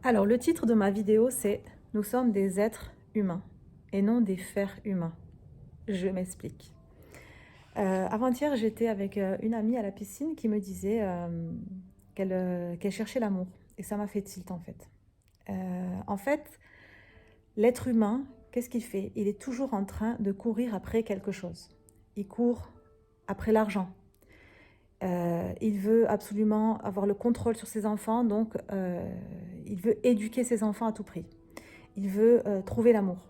Alors, le titre de ma vidéo, c'est «Nous sommes des êtres humains et non des fers humains». Je m'explique. Avant-hier, j'étais avec une amie à la piscine qui me disait qu'elle cherchait l'amour. Et ça m'a fait tilt en fait. En fait, l'être humain, qu'est-ce qu'il fait? Il est toujours en train de courir après quelque chose. Il court après l'argent. Il veut absolument avoir le contrôle sur ses enfants, donc il veut éduquer ses enfants à tout prix. Il veut trouver l'amour.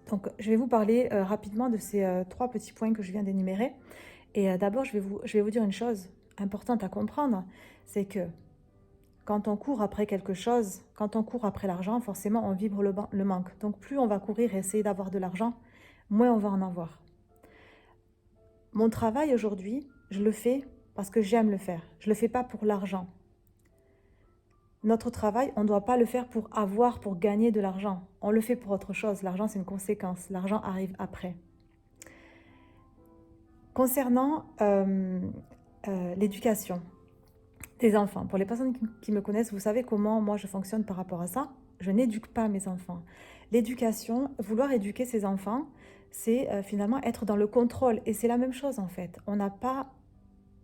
Donc, je vais vous parler rapidement de ces trois petits points que je viens d'énumérer. Et d'abord, je vais vous dire une chose importante à comprendre, c'est que quand on court après quelque chose, quand on court après l'argent, forcément, on vibre le manque. Donc, plus on va courir et essayer d'avoir de l'argent, moins on va en avoir. Mon travail aujourd'hui, je le fais parce que j'aime le faire. Je ne le fais pas pour l'argent. Notre travail, on ne doit pas le faire pour avoir, pour gagner de l'argent. On le fait pour autre chose. L'argent, c'est une conséquence. L'argent arrive après. Concernant l'éducation des enfants, pour les personnes qui me connaissent, vous savez comment moi je fonctionne par rapport à ça. Je n'éduque pas mes enfants. L'éducation, vouloir éduquer ses enfants, c'est finalement être dans le contrôle. Et c'est la même chose en fait. On n'a pas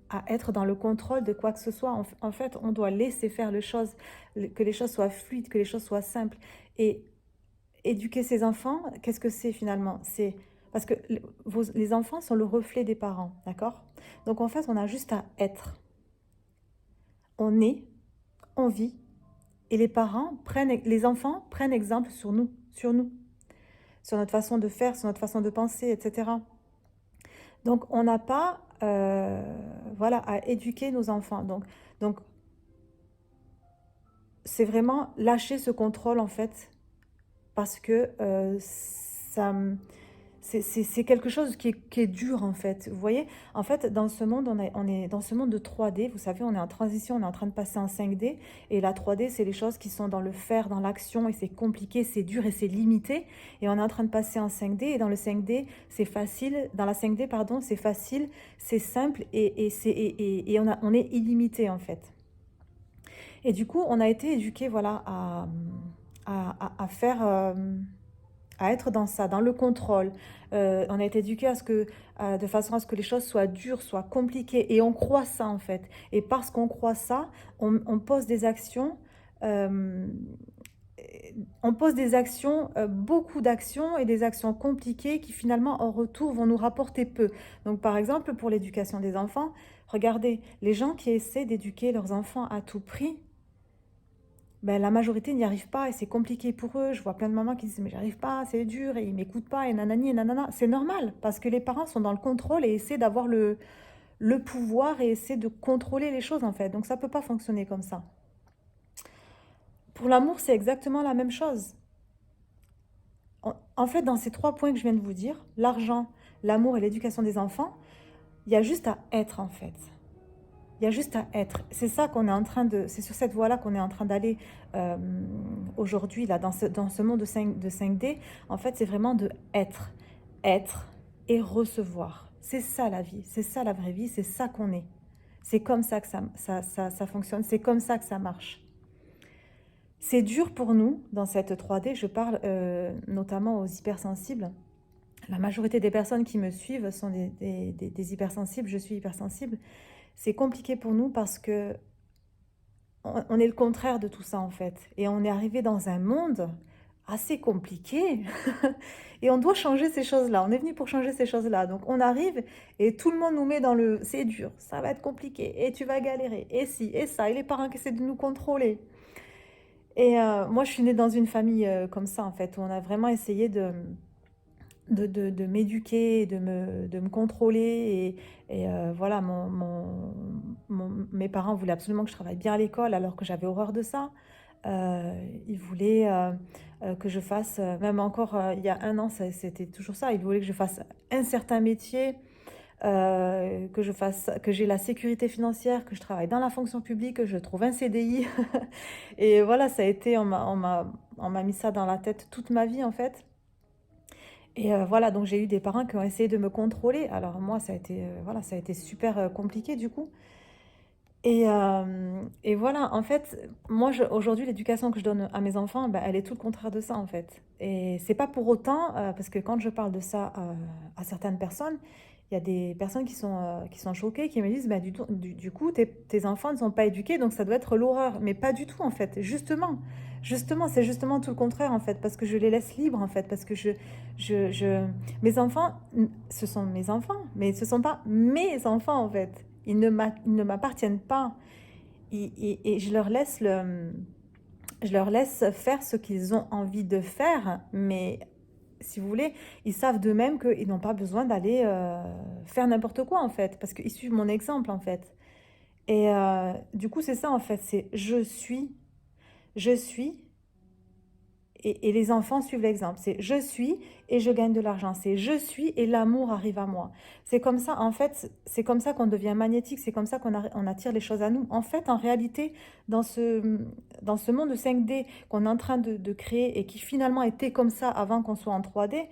à être dans le contrôle de quoi que ce soit. En fait, on doit laisser faire les choses, que les choses soient fluides, que les choses soient simples. Et éduquer ses enfants, qu'est-ce que c'est finalement? C'est parce que les enfants sont le reflet des parents, d'accord? Donc en fait, on a juste à être. On est, on vit, et les enfants prennent exemple sur nous, sur notre façon de faire, sur notre façon de penser, etc. Donc on n'a pas, voilà, à éduquer nos enfants. Donc c'est vraiment lâcher ce contrôle en fait, parce que ça c'est quelque chose qui est dur en fait. Vous voyez, en fait, dans ce monde, on est dans ce monde de 3D. Vous savez, on est en transition, on est en train de passer en 5D. Et la 3D, c'est les choses qui sont dans le faire, dans l'action, et c'est compliqué, c'est dur et c'est limité. Et on est en train de passer en 5D. Et dans le 5D, c'est facile. Dans la 5D, pardon, c'est facile, c'est simple et on est illimité en fait. Et du coup, on a été éduqué, voilà, à faire. À être dans ça, dans le contrôle. On a été éduqué de façon à ce que les choses soient dures, soient compliquées. Et on croit ça, en fait. Et parce qu'on croit ça, on pose des actions. euh, on pose des actions, beaucoup d'actions et des actions compliquées qui finalement en retour vont nous rapporter peu. Donc par exemple pour l'éducation des enfants, regardez, les gens qui essaient d'éduquer leurs enfants à tout prix, ben, la majorité n'y arrive pas et c'est compliqué pour eux. Je vois plein de mamans qui disent mais j'arrive pas, c'est dur et ils m'écoutent pas et nanani et nanana. C'est normal parce que les parents sont dans le contrôle et essaient d'avoir le pouvoir et essaient de contrôler les choses en fait. Donc ça peut pas fonctionner comme ça. Pour l'amour, c'est exactement la même chose. En fait, dans ces trois points que je viens de vous dire, l'argent, l'amour et l'éducation des enfants, il y a juste à être en fait. Il y a juste à être. C'est ça qu'on est en train de. C'est sur cette voie-là qu'on est en train d'aller euh, aujourd'hui, là, dans ce monde de 5D. En fait, c'est vraiment de être. Être et recevoir. C'est ça la vie. C'est ça la vraie vie. C'est ça qu'on est. C'est comme ça que ça fonctionne. C'est comme ça que ça marche. C'est dur pour nous dans cette 3D. Je parle notamment aux hypersensibles. La majorité des personnes qui me suivent sont des hypersensibles. Je suis hypersensible. C'est compliqué pour nous parce que on est le contraire de tout ça en fait. Et on est arrivé dans un monde assez compliqué et on doit changer ces choses-là. On est venu pour changer ces choses-là. Donc on arrive et tout le monde nous met dans le c'est dur, ça va être compliqué et tu vas galérer et si et ça et les parents qui essaient de nous contrôler. Et moi je suis née dans une famille comme ça en fait où on a vraiment essayé de m'éduquer, de me contrôler. Voilà, mes parents voulaient absolument que je travaille bien à l'école alors que j'avais horreur de ça. Ils voulaient que je fasse, même encore il y a un an, c'était toujours ça, ils voulaient que je fasse un certain métier, que j'ai la sécurité financière, que je travaille dans la fonction publique, que je trouve un CDI. Et voilà, ça a été, on m'a mis ça dans la tête toute ma vie en fait. Et voilà, donc j'ai eu des parents qui ont essayé de me contrôler. Alors moi, ça a été, voilà, ça a été super compliqué du coup. Et voilà, en fait, moi, aujourd'hui, l'éducation que je donne à mes enfants, bah, elle est tout le contraire de ça, en fait. Et c'est pas pour autant, parce que quand je parle de ça à certaines personnes, il y a des personnes qui sont choquées, qui me disent, bah, du coup, tes enfants ne sont pas éduqués, donc ça doit être l'horreur. Mais pas du tout, en fait. C'est justement tout le contraire, en fait, parce que je les laisse libres, en fait, parce que mes enfants, ce sont mes enfants, mais ce sont pas mes enfants, en fait. Ils ne m'appartiennent pas. Et je leur laisse faire ce qu'ils ont envie de faire, mais si vous voulez, ils savent d'eux-mêmes qu'ils n'ont pas besoin d'aller faire n'importe quoi, en fait, parce qu'ils suivent mon exemple, en fait. Et du coup, c'est ça, en fait, c'est je suis, et les enfants suivent l'exemple. C'est je suis et je gagne de l'argent. C'est je suis et l'amour arrive à moi. C'est comme ça, en fait, c'est comme ça qu'on devient magnétique. C'est comme ça on attire les choses à nous. En fait, en réalité, dans dans ce monde 5D qu'on est en train de créer et qui finalement était comme ça avant qu'on soit en 3D,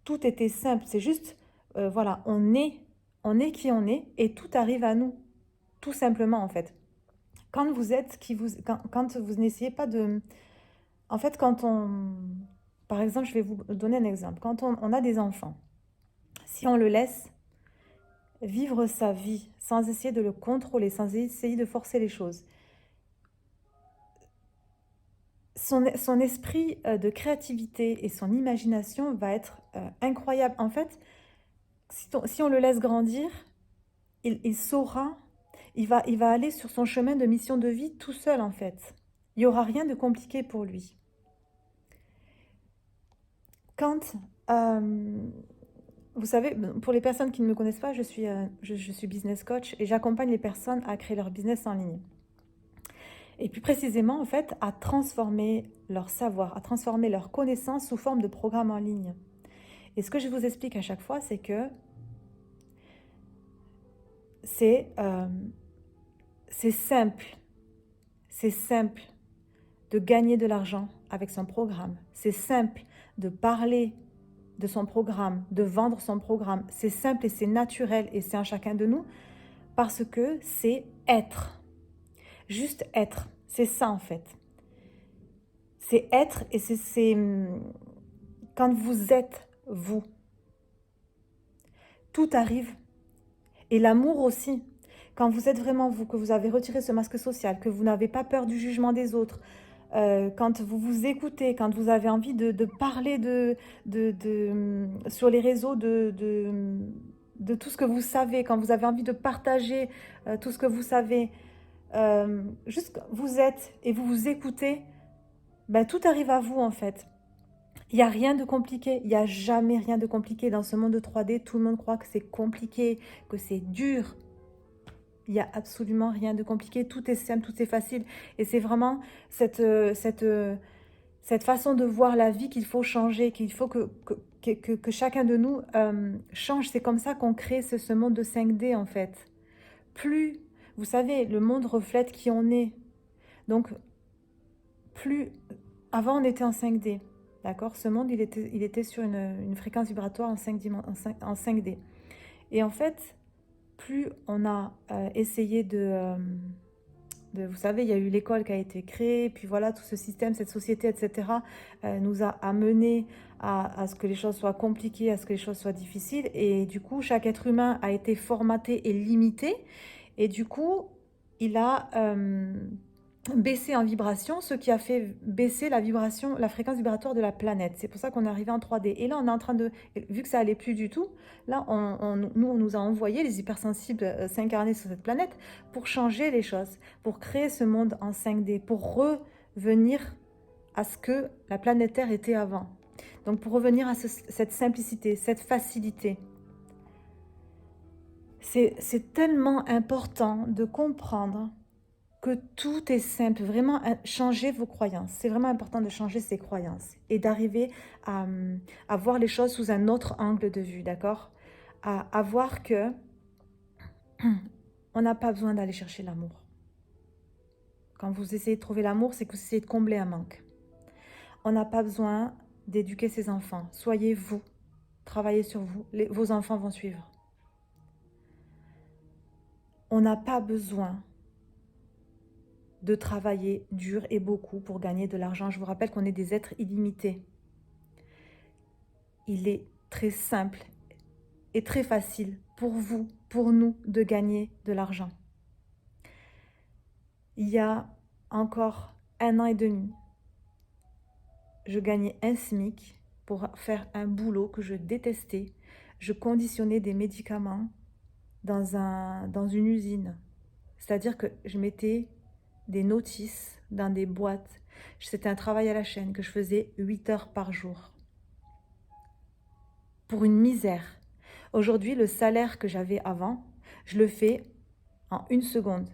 tout était simple. C'est juste, voilà, on est qui on est et tout arrive à nous. Tout simplement, en fait. Quand vous êtes qui vous, quand vous n'essayez pas de, en fait, par exemple, je vais vous donner un exemple. Quand on a des enfants, si on le laisse vivre sa vie sans essayer de le contrôler, sans essayer de forcer les choses, son esprit de créativité et son imagination va être incroyable. En fait, si on le laisse grandir, il saura, il va aller sur son chemin de mission de vie tout seul, en fait. Il n'y aura rien de compliqué pour lui. Quand vous savez, pour les personnes qui ne me connaissent pas, je suis business coach et j'accompagne les personnes à créer leur business en ligne. Et plus précisément, en fait, à transformer leur savoir, à transformer leurs connaissances sous forme de programmes en ligne. Et ce que je vous explique à chaque fois, c'est que c'est euh, c'est simple, c'est simple de gagner de l'argent avec son programme. C'est simple de parler de son programme, de vendre son programme. C'est simple et c'est naturel et c'est en chacun de nous parce que c'est être. Juste être. C'est ça en fait. C'est être et quand vous êtes vous, tout arrive. Et l'amour aussi. Quand vous êtes vraiment vous, que vous avez retiré ce masque social, que vous n'avez pas peur du jugement des autres, quand vous vous écoutez, quand vous avez envie de parler sur les réseaux de tout ce que vous savez, quand vous avez envie de partager tout ce que vous savez, juste vous êtes et vous vous écoutez, ben, tout arrive à vous en fait. Il n'y a rien de compliqué, il n'y a jamais rien de compliqué. Dans ce monde de 3D, tout le monde croit que c'est compliqué, que c'est dur. Il n'y a absolument rien de compliqué, tout est simple, tout est facile. Et c'est vraiment cette façon de voir la vie qu'il faut changer, qu'il faut que chacun de nous change. C'est comme ça qu'on crée ce monde de 5D en fait. Plus, vous savez, le monde reflète qui on est. Donc, plus, avant on était en 5D, d'accord? Ce monde, il était sur une fréquence vibratoire en 5D. Et en fait, plus on a essayé vous savez, il y a eu l'école qui a été créée, puis voilà, tout ce système, cette société, etc., nous a amené à ce que les choses soient compliquées, à ce que les choses soient difficiles. Et du coup, chaque être humain a été formaté et limité. Et du coup, il a baissé en vibration, ce qui a fait baisser la vibration, la fréquence vibratoire de la planète. C'est pour ça qu'on est arrivé en 3D. Et là, on est en train de, vu que ça allait plus du tout, là, nous, on nous a envoyé, les hypersensibles s'incarner sur cette planète, pour changer les choses, pour créer ce monde en 5D, pour revenir à ce que la planète Terre était avant. Donc pour revenir à cette simplicité, cette facilité. C'est tellement important de comprendre que tout est simple, vraiment changer vos croyances. C'est vraiment important de changer ses croyances et d'arriver à voir les choses sous un autre angle de vue, d'accord? À voir que on n'a pas besoin d'aller chercher l'amour. Quand vous essayez de trouver l'amour, c'est que vous essayez de combler un manque. On n'a pas besoin d'éduquer ses enfants. Soyez vous, travaillez sur vous, vos enfants vont suivre. On n'a pas besoin de travailler dur et beaucoup pour gagner de l'argent. Je vous rappelle qu'on est des êtres illimités. Il est très simple et très facile pour vous, pour nous, de gagner de l'argent. Il y a encore 1 an et demi, je gagnais un SMIC pour faire un boulot que je détestais. Je conditionnais des médicaments dans une usine. C'est-à-dire que je mettais des notices dans des boîtes. C'était un travail à la chaîne que je faisais 8 heures par jour. Pour une misère. Aujourd'hui, le salaire que j'avais avant, je le fais en 1 seconde,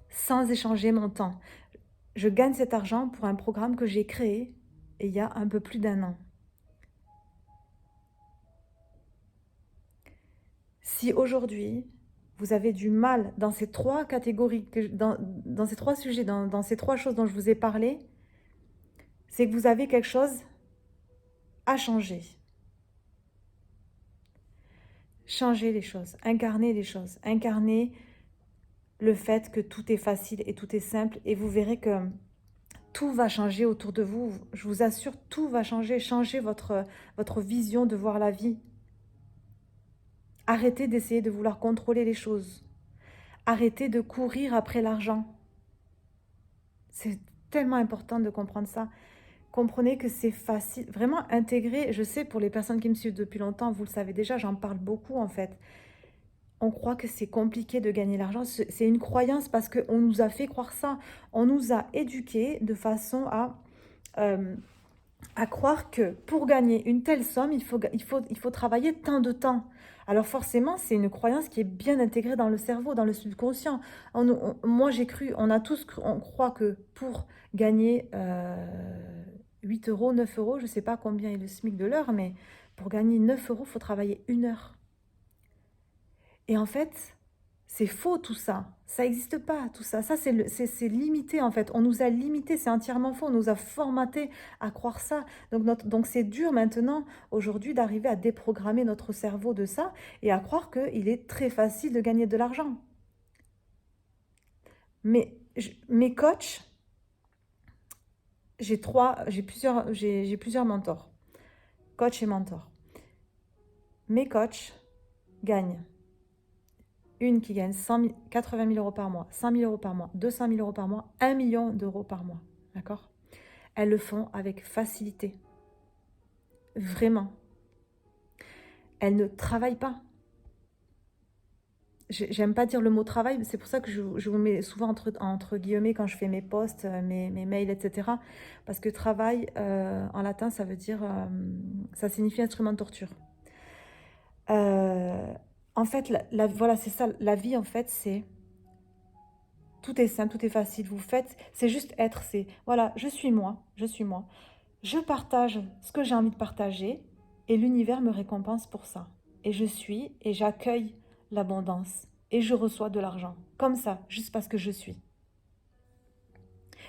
sans échanger mon temps. Je gagne cet argent pour un programme que j'ai créé il y a un peu plus d'1 an. Si aujourd'hui, vous avez du mal dans ces 3 catégories, dans ces 3 sujets, dans ces 3 choses dont je vous ai parlé, c'est que vous avez quelque chose à changer. Changer les choses, incarner les choses, incarner le fait que tout est facile et tout est simple, et vous verrez que tout va changer autour de vous. Je vous assure, tout va changer. Changez votre vision de voir la vie. Arrêtez d'essayer de vouloir contrôler les choses. Arrêtez de courir après l'argent. C'est tellement important de comprendre ça. Comprenez que c'est facile. Vraiment intégrer, je sais, pour les personnes qui me suivent depuis longtemps, vous le savez déjà, j'en parle beaucoup en fait. On croit que c'est compliqué de gagner l'argent. C'est une croyance parce qu'on nous a fait croire ça. On nous a éduqués de façon à croire que pour gagner une telle somme, il faut travailler tant de temps. Alors forcément, c'est une croyance qui est bien intégrée dans le cerveau, dans le subconscient. Moi, j'ai cru, on croit que pour gagner 8 euros, 9 euros, je ne sais pas combien est le SMIC de l'heure, mais pour gagner 9 euros, il faut travailler 1 heure. Et en fait, c'est faux tout ça. Ça n'existe pas tout ça. Ça, c'est limité en fait. On nous a limités, c'est entièrement faux. On nous a formaté à croire ça. Donc c'est dur maintenant, aujourd'hui, d'arriver à déprogrammer notre cerveau de ça et à croire qu'il est très facile de gagner de l'argent. Mais mes coachs, j'ai plusieurs mentors. Coach et mentor. Mes coachs gagnent. Une qui gagne 80 000 euros par mois, 100 000 euros par mois, 200 000 euros par mois, 1 million d'euros par mois. D'accord? Elles le font avec facilité. Vraiment. Elles ne travaillent pas. J'aime pas dire le mot travail, c'est pour ça que je vous mets souvent entre guillemets quand je fais mes posts, mes mails, etc. Parce que travail, en latin, ça veut dire, ça signifie instrument de torture. En fait, voilà, c'est ça, la vie, en fait, c'est... Tout est simple, tout est facile, vous faites, c'est juste être, c'est... Voilà, je suis moi, je suis moi. Je partage ce que j'ai envie de partager et l'univers me récompense pour ça. Et je suis, et j'accueille l'abondance. Et je reçois de l'argent, comme ça, juste parce que je suis.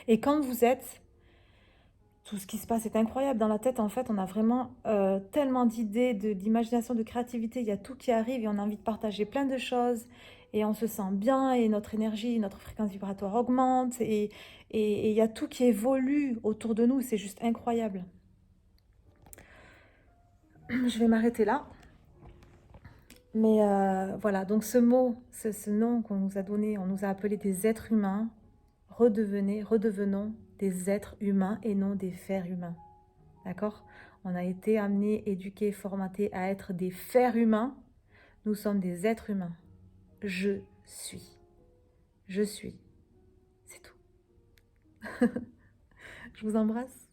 Et quand vous êtes... Tout ce qui se passe est incroyable dans la tête. En fait, on a vraiment tellement d'idées, d'imagination, de créativité. Il y a tout qui arrive et on a envie de partager plein de choses. Et on se sent bien et notre énergie, notre fréquence vibratoire augmente. Et il y a tout qui évolue autour de nous. C'est juste incroyable. Je vais m'arrêter là. Mais voilà, donc ce mot, ce nom qu'on nous a donné, on nous a appelé des êtres humains. Redevenons des êtres humains et non des fers humains. D'accord? On a été amenés, éduqués, formatés à être des fers humains. Nous sommes des êtres humains. Je suis. Je suis. C'est tout. Je vous embrasse.